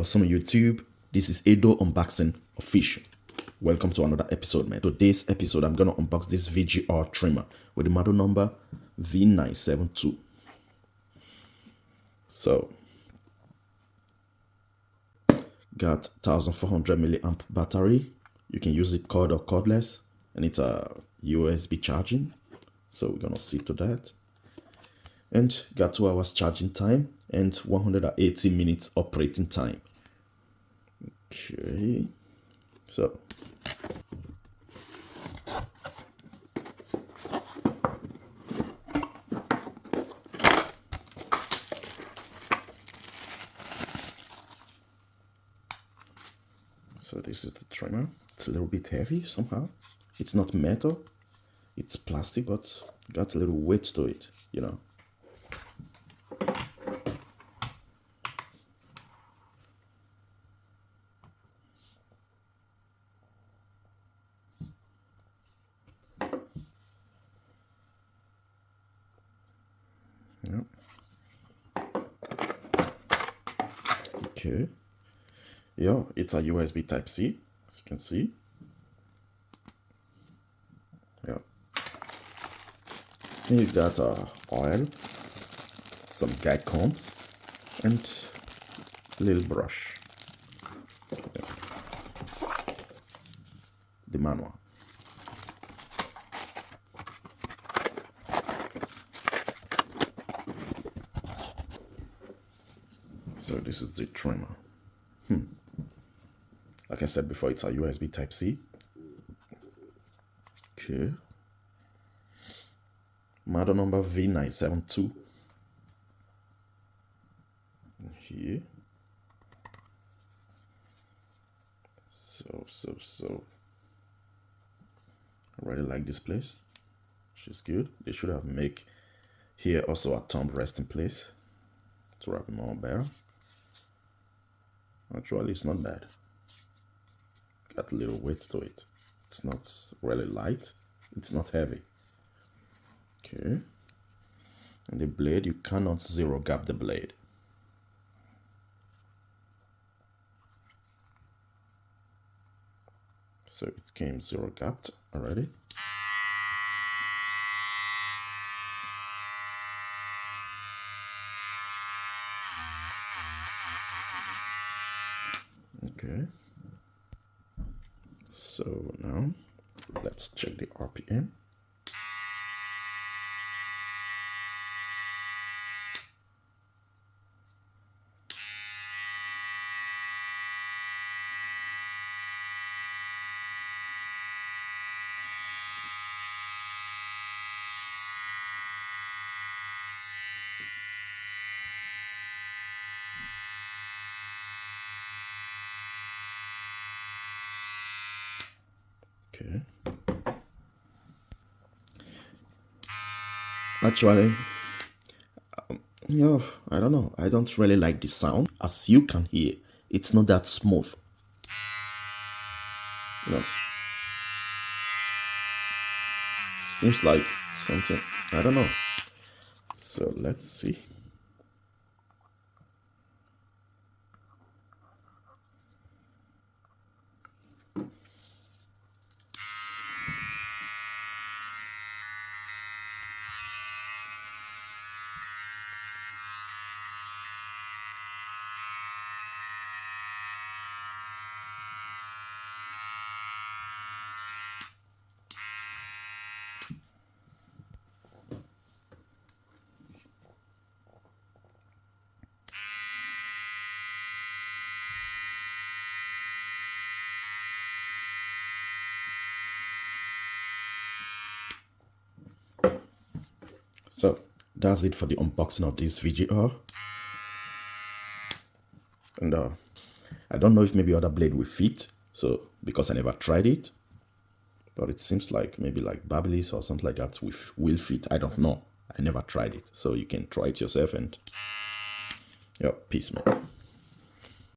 awesome YouTube. This is Edo Unboxing Official. Welcome to another episode, man. Today's episode, I'm gonna unbox this VGR trimmer with the model number V972. So, got 1400 milliamp battery. You can use it cord or cordless, and it's a USB charging. So we're gonna see to that. And got 2 hours charging time and 180 minutes operating time. Okay, so this is the trimmer. It's a little bit heavy somehow. It's not metal, it's plastic, but got a little weight to it, you know. Yep. Okay. Yeah, it's a USB Type C, as you can see. Yeah. And you got oil, some guide combs, and a little brush. Yeah. The manual. So this is the trimmer. Like I said before, it's a USB Type C. Okay. Model number V972. Here. So. I really like this place. She's good. They should have make here also a thumb resting place to wrap it more better. Actually, it's not bad. Got a little weight to it. It's not really light. It's not heavy. Okay. And the blade, you cannot zero gap the blade. So it came zero gapped already. Okay. So now let's check the RPM. Okay. Actually, I don't know. I don't really like the sound. As you can hear, it's not that smooth. No. Seems like something, I don't know. So let's see. So that's it for the unboxing of this VGR. And I don't know if maybe other blade will fit, so because I never tried it, but it seems like maybe like Babyliss or something like that will fit. I don't know. I never tried it, so you can try it yourself. And yeah, peace, man.